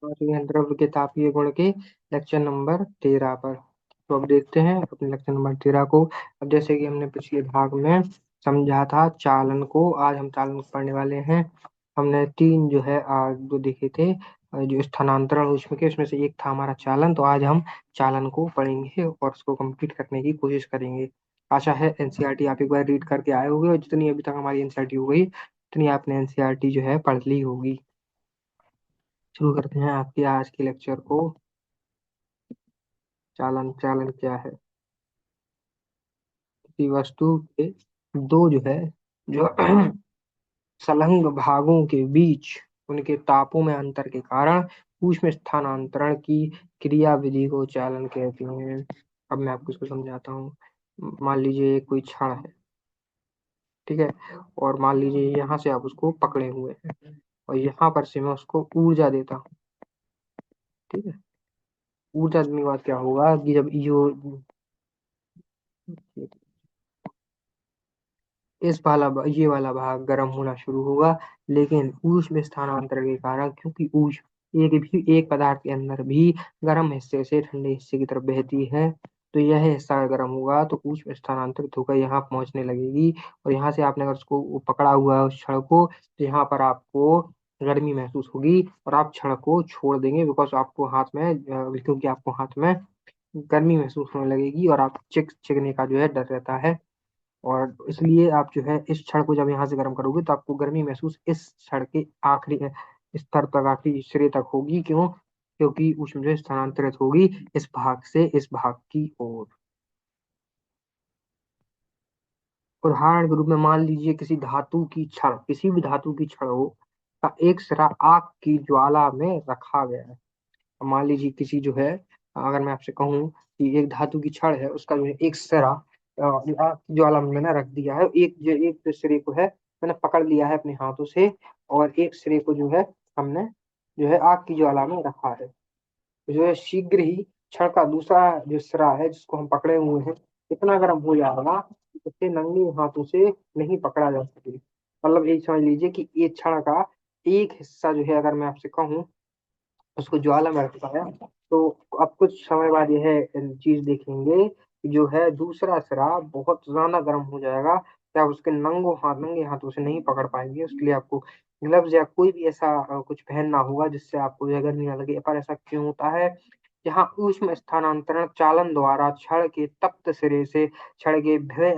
और यह द्रव्य के तापीय गुण के लेक्चर नंबर 13 पर। तो अब देखते हैं अपने लेक्चर नंबर 13 को। अब जैसे कि हमने पिछले भाग में समझा था चालन को, आज हम चालन को पढ़ने वाले हैं। हमने तीन जो है आज जो देखे थे, जो स्थानांतरण उसमें के उसमें से एक था हमारा चालन। तो आज हम चालन को पढ़ेंगे और उसको कंप्लीट करने की कोशिश करेंगे। आशा है एनसीईआरटी आप एक बार रीड करके आए होंगे, और जितनी अभी तक हमारी एनसीईआरटी हो गई उतनी आपने एनसीईआरटी जो है पढ़ ली होगी। शुरू करते हैं आपके आज के लेक्चर को। चालन चालन क्या है? किसी वस्तु के दो जो है जो संलग्न भागों के बीच उनके तापों में अंतर के कारण ऊष्म स्थानांतरण की क्रियाविधि को चालन कहते हैं। अब मैं आपको इसको समझाता हूँ। मान लीजिए कोई क्षण है, ठीक है, और मान लीजिए यहाँ से आप उसको पकड़े हुए हैं और यहाँ पर से मैं उसको ऊर्जा देता हूँ, ठीक है। ऊर्जा देने के बाद क्या होगा कि जब ये वाला भाग गर्म होना शुरू होगा, लेकिन ऊष्म स्थानांतरण के कारण, क्योंकि ऊष्म एक पदार्थ के अंदर भी गर्म हिस्से से ठंडे हिस्से की तरफ बहती है, तो यह हिस्सा गर्म होगा तो ऊष्म स्थानांतरित होकर यहाँ पहुंचने लगेगी। और यहाँ से आपने अगर उसको पकड़ा हुआ है उस क्षण को, तो यहाँ पर आपको गर्मी महसूस होगी और आप क्षण को छोड़ देंगे, बिकॉज आपको हाथ में क्योंकि आपको हाथ में गर्मी महसूस होने लगेगी और आप चिकने का जो है डर रहता है। और इसलिए आप जो है इस क्षण को जब यहाँ से गर्म करोगे तो आपको गर्मी महसूस इस क्षण के आखिरी स्तर तक, आखिरी सिरे तक होगी। क्यों? क्योंकि ऊष्मा जो है स्थानांतरित होगी इस भाग से इस भाग की ओर। उदाहरण के रूप में मान लीजिए किसी धातु की छड़, किसी भी धातु की छड़ हो का एक सिरा आग की ज्वाला में रखा गया है। मान लीजिए किसी जो है, अगर मैं आपसे कहूँ कि एक धातु की छड़ है, उसका जो है एक सिरा आग की ज्वाला में मैंने रख दिया है। एक जो सिरे को है मैंने पकड़ लिया है अपने हाथों से, और एक सिरे को जो है हमने जो है आग की ज्वाला में रखा है। जो है शीघ्र ही छड़ का दूसरा जो सिरा है जिसको हम पकड़े हुए हैं इतना गर्म हो जाएगा कि उसे नंगे हाथों से नहीं पकड़ा जा सके। मतलब ये समझ लीजिए कि ये छड़ का एक हिस्सा जो है, अगर मैं आपसे कहूँ उसको ज्वाला में रखता है, तो अब कुछ समय बाद यह चीज देखेंगे कि जो है दूसरा सिरा बहुत ज्यादा गर्म हो जाएगा, कि आप उसके नंगे हाथों से नहीं पकड़ पाएंगे। उसके लिए आपको ग्लव्स या कोई भी ऐसा कुछ पहनना होगा जिससे आपको यह गर्मी ना लगे। पर ऐसा क्यों होता है? जहाँ ऊष्म स्थानांतरण चालन द्वारा छड़ के तप्त सिरे से छड़ के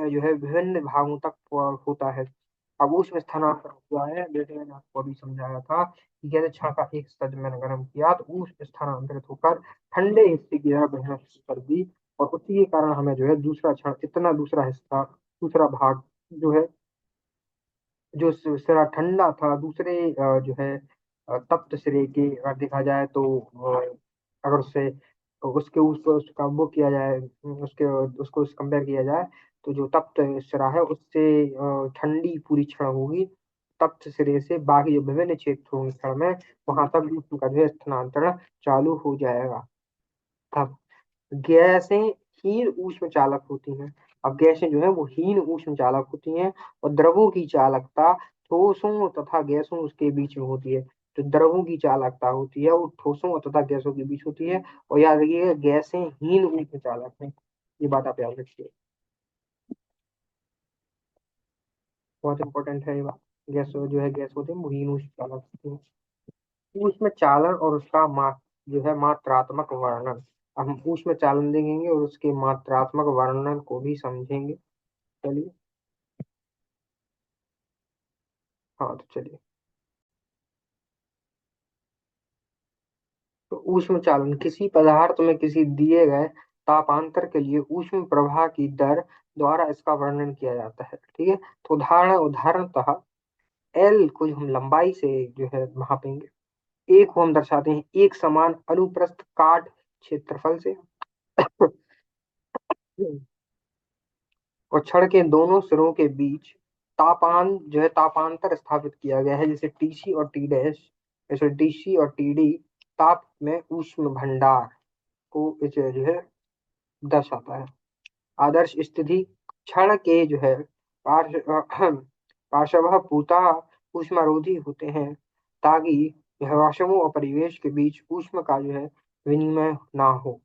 जो है विभिन्न भागों तक होता है। अब ऊष्म स्थानांतरण हुआ है, जैसे मैंने आपको अभी समझाया था कि जैसे छड़ का एक हिस्सा जब मैंने गर्म किया तो ऊष्म स्थानांतरित होकर ठंडे हिस्से की तरफ बहना शुरू कर दी, और उसी के कारण हमें जो है दूसरा क्षण इतना दूसरा हिस्सा, दूसरा भाग जो है, जो सिरा ठंडा था दूसरे जो है तप्त सिरे के, अगर देखा जाए तो अगर उससे उसके उसका वो किया जाए, उसके उसको कंपेयर किया जाए, तो जो तप्त सिरा है उससे ठंडी पूरी छड़ होगी। तप्त सिरे से बाकी जो विभिन्न क्षेत्र होंगे छड़ में, वहां तक उनका जो है स्थानांतरण चालू हो जाएगा। अब गैसें हीन ऊष्म चालक होती हैं। अब गैसें जो है वो हीन ऊष्म चालक होती हैं, और द्रवों की चालकता ठोसों तथा गैसों उसके बीच में होती है। जो द्रवों की चालकता होती है वो ठोसों तथा गैसों के बीच होती है। और याद रखिएगा गैसें हीन ऊष्म चालक हैं, ये बात आप याद रखिए, बहुत इंपॉर्टेंट है ये बात। गैस जो है गैस होते हैं वो हीन ऊष्म चालक होती है। ऊष्म चालन और उसका जो है मात्रात्मक वर्णन। अब हम ऊष्म चालन देखेंगे और उसके मात्रात्मक वर्णन को भी समझेंगे। चलिए, हाँ तो चलिए। तो ऊष्म चालन किसी पदार्थ में किसी दिए गए तापांतर के लिए ऊष्म प्रवाह की दर द्वारा इसका वर्णन किया जाता है, ठीक है। तो उदाहरणतः एल को जो हम लंबाई से जो है मापेंगे, ए को हम दर्शाते हैं एक समान अनुप्रस्थ काट क्षेत्रफल से, और छड़ के दोनों सिरों के बीच तापांतर स्थापित किया गया है, जैसे टीसी और टी डैश, जैसे टीसी और टीडी ताप में ऊष्म भंडार को इसे जो है दर्शाता है। आदर्श स्थिति क्षण के जो है पार्श्व पार्श्व भूता ऊष्मारोधी होते हैं, ताकि हवा समूह और परिवेश के बीच ऊष्मा का जो है विनिमय ना हो।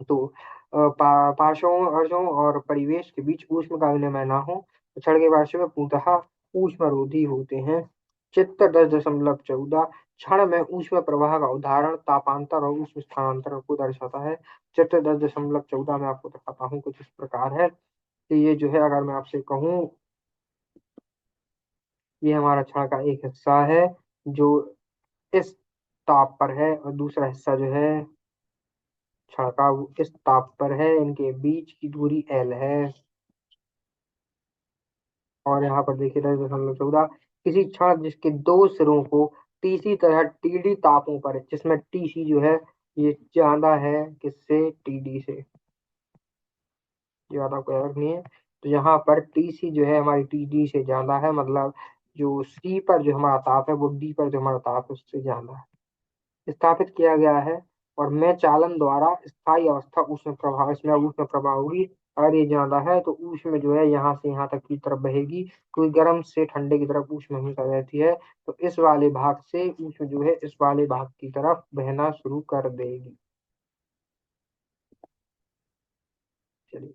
तो पार्श्वों अर्धों और परिवेश के बीच ऊष्मा का विनिमय ना हो तो क्षण के पार्श्व में पूर्णतः ऊष्मारोधी होते हैं। चित्र 10.14 क्षण में ऊष्मा प्रवाह का उदाहरण तापांतर और ऊष्मा स्थानांतरण को दर्शाता है। चित्र 10.14 में आपको दिखाता हूँ कुछ इस प्रकार है कि ये जो है अगर मैं आपसे कहूँ, ये हमारा क्षण का एक हिस्सा है जो इस ताप पर है और दूसरा हिस्सा जो है क्षण का वो इस ताप पर है। इनके बीच की दूरी L है। और यहाँ पर देखिए 10.14 किसी क्षण जिसके दो सिरों को टीसी तरह टीडी तापों पर, जिसमें टीसी जो है ये ज्यादा है किससे, टीडी से, ज्यादा कोई अर्थ नहीं है। तो यहाँ पर टीसी जो है हमारी टीडी से ज्यादा है, मतलब जो सी पर जो हमारा ताप है वो डी पर जो हमारा ताप है उससे ज्यादा है, स्थापित किया गया है। और में चालन द्वारा स्थायी अवस्था ऊष्मा प्रभाव, इसमें ऊष्मा प्रभाव होगी। अगर ये ज्यादा है तो ऊष्मा जो है यहाँ से यहाँ तक की तरफ बहेगी, क्योंकि गर्म से ठंडे की तरफ ऊष्मा हमेशा रहती है। तो इस वाले भाग से ऊष्मा जो है इस वाले भाग की तरफ बहना शुरू कर देगी। चलिए,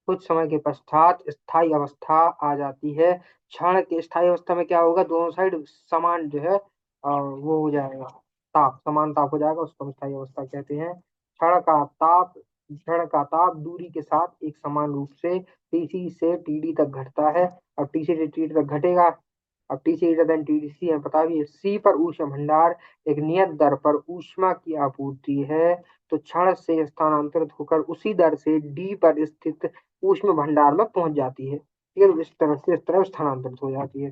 कुछ समय के पश्चात स्थायी अवस्था आ जाती है। क्षण के स्थायी अवस्था में क्या होगा, दोनों साइड समान जो है वो हो जाएगा, ताप समान ताप हो जाएगा, उसको हम स्थायी अवस्था कहते हैं। क्षण का ताप दूरी के साथ एक समान रूप से टीसी से टीडी तक घटता है। अब टीसी से टीडी तक घटेगा। अब टीसी ग्रेटर देन टीडीसी है, बता भी सी पर ऊष्मा भंडार एक नियत दर पर ऊष्मा की आपूर्ति है, तो क्षण से स्थानांतरित होकर उसी दर से डी पर स्थित ऊष्मा भंडार में पहुंच जाती है। ठीक है, तो इस तरह से इस तरफ स्थानांतरित हो जाती है।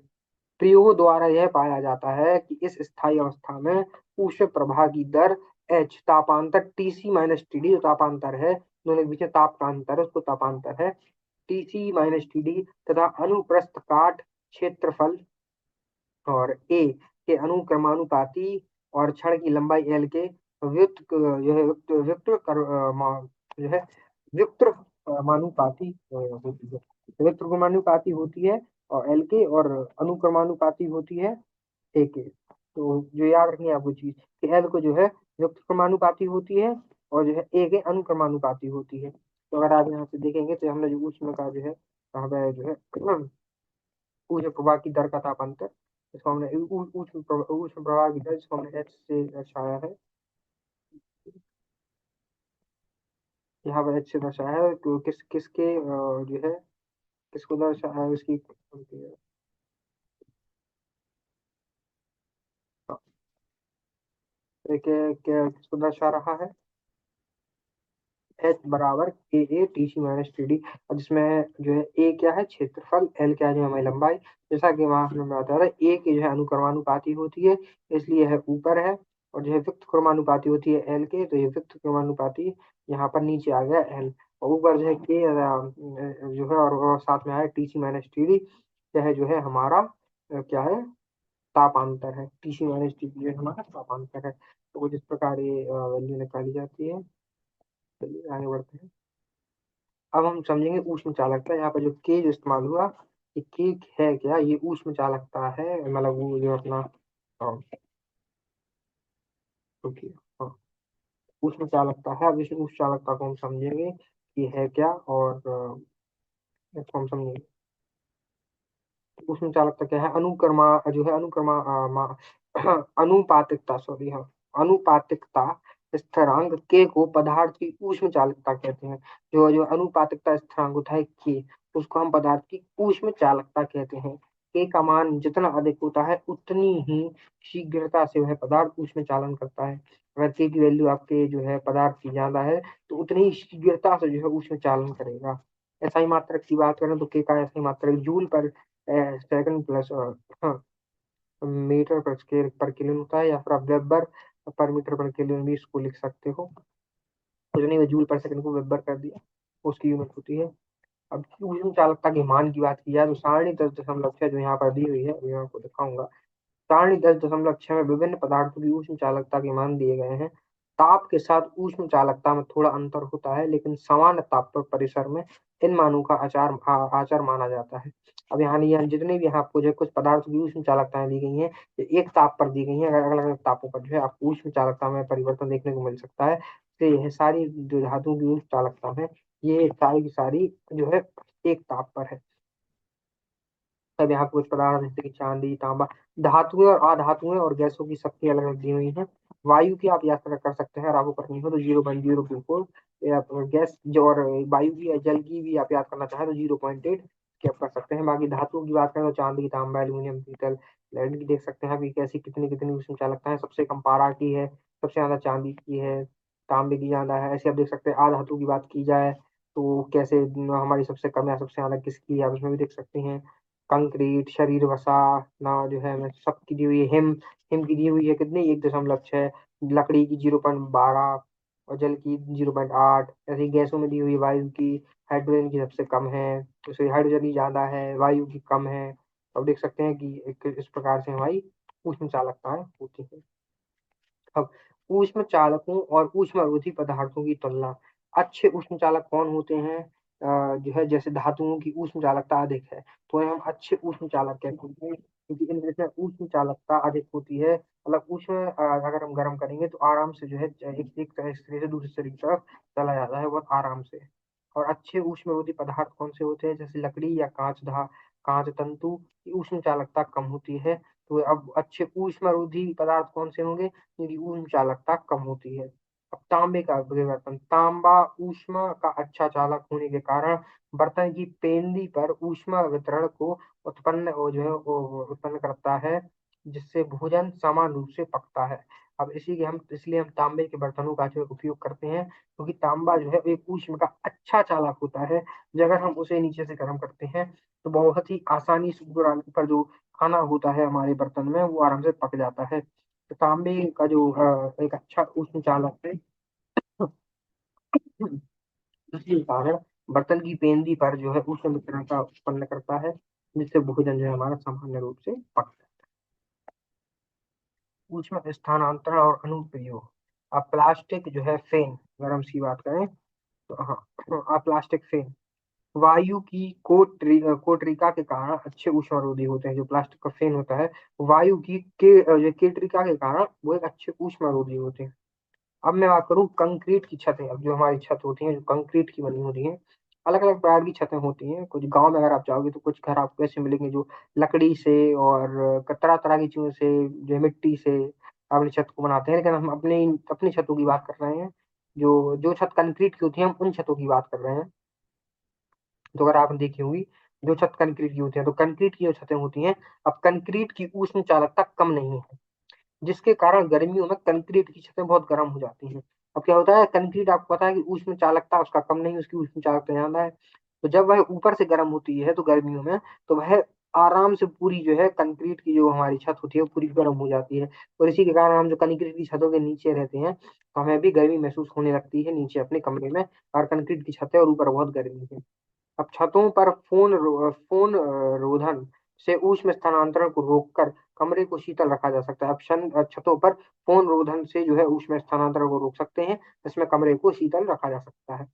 प्रयोगों द्वारा यह पाया जाता है कि इस स्थायी अवस्था में ऊष्मा प्रवाह की दर एच तापांतर टीसी माइनस टीडी, जो तापांतर है दोनों के बीच में ताप का अंतर है उसको तापांतर है, टीसी माइनस टीडी तथा अनुप्रस्थ काट क्षेत्रफल और ए के अनुक्रमानुपाती और क्षण की लंबाई एल के व्युत जो है जो है व्युत्क्रमानुपाती होती है, व्युत्क्रमानुपाती होती है और एल के, और अनुक्रमानुपाती होती है ए के। तो जो याद रखनी है आपको चीज कि एल को जो है व्युत्क्रमानुपाती होती है और जो है ए के अनुक्रमानुपाती होती है। तो अगर आप यहाँ से देखेंगे तो हमने जो ऊष्मा का जो है यहाँ पे जो है ऊष्मा प्रवाह की दर का ताप अंतर, इसको हमने ऊष्मा प्रवाह की दर जिसको हमने एच से दर्शाया है, यहाँ पर एच से दर्शाया है। तो किसके जो है किसको दर्शाया है उसकी, किसको दर्शा रहा है, एच बराबर A A T C minus T D. और जिसमें जो है ए क्या है क्षेत्रफल, एल क्या है जो हमारी लंबाई, जैसा कि वहां हमने बताया था ए की जो है अनुक्रमानुपाती होती है इसलिए है ऊपर है, और जो है वियुक्त क्रमानुपाती होती है एल के, तो ये वियुक्त क्रमानुपाती यहाँ पर नीचे आ गया एल, और ऊपर जो है के जो है और साथ में आया T C minus T D, क्या है जो है हमारा क्या है तापांतर है, T C minus T D जो है हमारा तापांतर है। तो कुछ इस प्रकार ये वैल्यू निकाली जाती है। चलिए आगे बढ़ते हैं। अब हम समझेंगे ऊष्म चालकता। यहाँ पर जो के जो इस्तेमाल हुआ, ये के है क्या, ये ऊष्म चालकता है, मतलब वो जो अपना हाँ, रुकिए, हाँ, ऊष्म चालकता है। अब इस ऊष्म चालकता को हम समझेंगे कि है क्या, और इसको हम समझेंगे उसमें चालकता क्या है। अनुक्रमा जो है अनुपातिकता, सॉरी हाँ, अनुपातिकता स्थिरांक के को पदार्थ की ऊष्म चालकता कहते हैं। जो जो अनुपातिकता स्थिरांक होता है के, उसको हम पदार्थ की ऊष्म चालकता कहते हैं। के का मान जितना अधिक होता है उतनी ही शीघ्रता से वह पदार्थ ऊष्म चालन करता है। अगर के की वैल्यू आपके जो है पदार्थ की ज्यादा है तो उतनी ही शीघ्रता से जो है ऊष्म चालन करेगा। SI मात्रक की बात करें तो के का SI मात्रक जूल पर सेकंड प्लस हाँ मीटर पर स्क्वायर पर किलो होता है, या फिर आप वेबर पर मीटर पर किलो भी इसको लिख सकते हो। कुछ नहीं, मैं जूल पर सेकंड को वेबर कर दिया, उसकी यूनिट होती है। अब ऊष्म चालकता के मान की बात की जाए तो 10.6 जो यहाँ पर दी हुई है अभी मैं आपको दिखाऊंगा। 10.6 में विभिन्न पदार्थों की ऊष्म चालकता के मान दिए गए हैं। ताप के साथ ऊष्म चालकता में थोड़ा अंतर होता है, लेकिन समान ताप पर परिसर में इन मानों का आचार माना जाता है। अब यहाँ जितने भी यहाँ आपको जो है कुछ पदार्थों की ऊष्म चालकताएं दी गई हैं, ये एक ताप पर दी गई हैं। अगर अलग अलग तापों पर जो है आपको ऊष्म चालकता में परिवर्तन देखने को मिल सकता है। तो यह सारी जो धातुओं की ऊष्म चालकता है, ये सारी की सारी जो है एक ताप पर है। तब यहाँ कुछ पदार्थ जैसे कि चांदी, तांबा, धातुएं और अधातुएं और गैसों की शक्ति अलग अलग दी हुई है। वायु की आप यात्रा कर सकते हैं, और आपको करनी हो तो 0.024, या गैस जो, और वायु की या जल की भी आप याद करना चाहें तो 0.8 की आप कर सकते हैं। बाकी धातुओं की बात करें तो चांदी, तांबा, एल्यूमिनियम, पीतल, लेड की देख सकते हैं अभी कैसी कितनी कितनी उसमें चालकता है। सबसे कम पारा की है, सबसे ज्यादा चांदी की है, तांबे की ज्यादा है। ऐसे आप देख सकते हैं। आधातु की बात की जाए तो कैसे हमारी सबसे कम या सबसे ज्यादा किसकी है, आप उसमें भी देख सकते हैं। कंक्रीट, शरीर वसा ना जो है हमें सबकी दी हुई है। हिम हिम की दी हुई है कितनी, 1.6। लकड़ी की 0.12, और जल की 0.8। ऐसी गैसों में दी हुई वायु की, हाइड्रोजन की सबसे कम है, तो हाइड्रोजन की ज्यादा है, वायु की कम है। अब देख सकते हैं कि इस प्रकार से हमारी ऊष्म चालकताएं होती है। अब ऊष्म चालकों और ऊष्मारोधी पदार्थों की तुलना। अच्छे ऊष्म चालक कौन होते हैं? जो है जैसे धातुओं की ऊष्म चालकता अधिक है तो इन्हें हम अच्छे ऊष्म चालक कहते हैं, क्योंकि इनमें से ऊष्म चालकता अधिक होती है। मतलब ऊष्म अगर हम गर्म करेंगे तो आराम से जो है एक तरह से दूसरे शरीर की तरफ चला जाता है बहुत आराम से। और अच्छे ऊष्मरोधी पदार्थ कौन से होते हैं? जैसे लकड़ी या कांच तंतु की ऊष्म चालकता कम होती है। तो अब अच्छे ऊष्मरोधी पदार्थ कौन से होंगे जिनकी ऊष्म चालकता कम होती है? अब तांबे का विवर्तन। तांबा ऊष्मा का अच्छा चालक होने के कारण बर्तन की पेंदी पर ऊष्मा वितरण को उत्पन्न करता है, जिससे भोजन समान रूप से पकता है। अब इसी के हम इसलिए हम तांबे के बर्तनों का जो है उपयोग करते हैं, क्योंकि तांबा जो है एक ऊष्मा का अच्छा चालक होता है। जो अगर हम उसे नीचे से गर्म करते हैं तो बहुत ही आसानी से पर जो खाना होता है हमारे बर्तन में वो आराम से पक जाता है। तो तांबे का जो एक अच्छा उष्ण चालक है, इसी कारण बर्तन की पेंदी पर जो है उष्ण विकिरण का उत्पन्न करता है, जिससे भोजन जो है हमारा सामान्य रूप से पक जाता है। ऊष्मा स्थानांतरण और अनुप्रयोग। अब प्लास्टिक जो है फेन, अगर हम इसकी बात करें तो हाँ, अब प्लास्टिक फेन वायु की कोटरिका के कारण अच्छे ऊष्मारोधी होते हैं। जो प्लास्टिक का फेन होता है, वायु की जो केटरिका के कारण वो एक अच्छे ऊष्मारोधी होते हैं। अब मैं बात करूं कंक्रीट की छतें। अब जो हमारी छत होती है जो कंक्रीट की बनी होती है, अलग अलग प्रकार की छतें होती हैं। कुछ गांव में अगर आप जाओगे तो कुछ घर आपको ऐसे मिलेंगे जो लकड़ी से और तरह तरह की चीजों से, जो मिट्टी से अपनी छत को बनाते हैं। लेकिन हम अपनी अपनी छतों की बात कर रहे हैं। जो जो छत कंक्रीट की होती है हम उन छतों की बात कर रहे हैं। तो अगर आपने देखी होगी जो छत कंक्रीट की होती है, तो कंक्रीट की जो छतें होती हैं, अब कंक्रीट की उष्ण चालकता कम नहीं है, जिसके कारण गर्मियों में कंक्रीट की छतें बहुत गर्म हो जाती हैं। अब क्या होता है, कंक्रीट आपको पता है कि ऊष्म चालकता उसका कम नहीं, उसकी ऊष्म चालकता ज्यादा है। तो जब वह ऊपर से गर्म होती है तो गर्मियों में, तो वह आराम से पूरी जो है कंक्रीट की जो हमारी छत होती है वो पूरी गर्म हो जाती है। और इसी के कारण हम जो कंक्रीट की छतों के नीचे रहते हैं तो हमें भी गर्मी महसूस होने लगती है नीचे अपने कमरे में। और कंक्रीट की छत है और ऊपर बहुत गर्मी है। अब छतों पर रोधन से ऊष्म स्थानांतरण को रोककर कमरे को शीतल रखा जा सकता है। अब छतों पर फोन रोधन से जो है ऊष्म स्थानांतरण को रोक सकते हैं, जिसमें कमरे को शीतल रखा जा सकता है।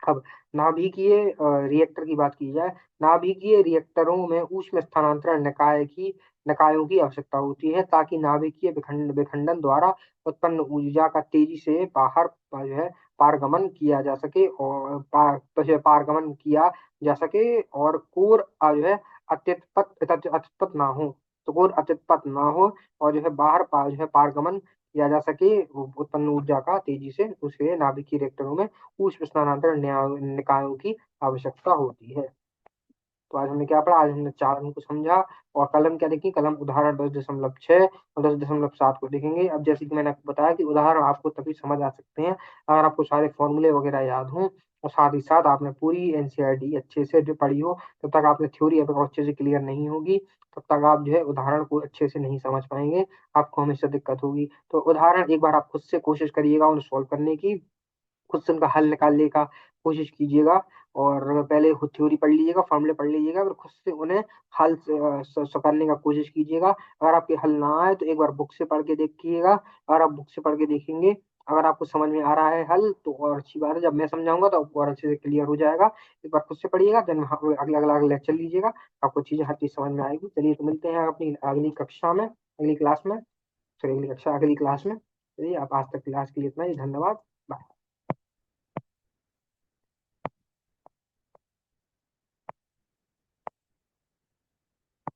अब नाभिकीय रिएक्टर की बात की जाए, नाभिकीय रिएक्टरों में ऊष्म स्थानांतरण निकायों की आवश्यकता होती है, ताकि नाभिकीय विखंडन द्वारा उत्पन्न ऊर्जा का तेजी से बाहर जो है पारगमन किया जा सके, और पारगमन किया जा सके, और कोर जो है अत्युत्पत्त ना हो। तो कोर अत्युत्पत्त ना हो और जो है बाहर जो है पारगमन किया जा सके, वो उत्पन्न ऊर्जा का तेजी से, उसके नाभिकीय रिएक्टरों में ऊष्म स्थानांतरण निकायों की आवश्यकता होती है। तो आज हमने क्या पढ़ा? आज हमने चालन को समझा। और कलम क्या देखी? कलम उदाहरण 10.6 और 10.7 को देखेंगे। अब जैसे कि मैंने आपको बताया कि उदाहरण आपको तभी समझ आ सकते हैं अगर आपको सारे फॉर्मूले वगैरह याद हों, और साथ ही साथ आपने पूरी एनसीईआरटी अच्छे से जो पढ़ी हो। तब तक आपने थ्योरी अगर अच्छे से क्लियर नहीं होगी, तब तक आप जो है उदाहरण को अच्छे से नहीं समझ पाएंगे, आपको हमेशा दिक्कत होगी। तो उदाहरण एक बार आप खुद से कोशिश करिएगा उन्हें सॉल्व करने की, खुद से उनका हल निकालने का कोशिश कीजिएगा। और पहले खुद थ्योरी पढ़ लीजिएगा, फॉर्मूले पढ़ लीजिएगा, फिर खुद से उन्हें हल करने का कोशिश कीजिएगा। अगर आपके हल ना आए तो एक बार बुक से पढ़ के देखिएगा। अगर आप बुक से पढ़ के देखेंगे अगर आपको समझ में आ रहा है हल तो और अच्छी बात है, जब मैं समझाऊंगा तो आपको और अच्छे से क्लियर हो जाएगा। एक बार खुद से पढ़िएगा, देन अगला अगला लेक्चर लीजिएगा, आपको चीजें हर चीज समझ में आएगी। चलिए तो मिलते हैं अपनी अगली कक्षा में, अगली क्लास में, सॉरी अगली कक्षा अगली क्लास में। चलिए आप आज तक क्लास के लिए इतना ही, धन्यवाद।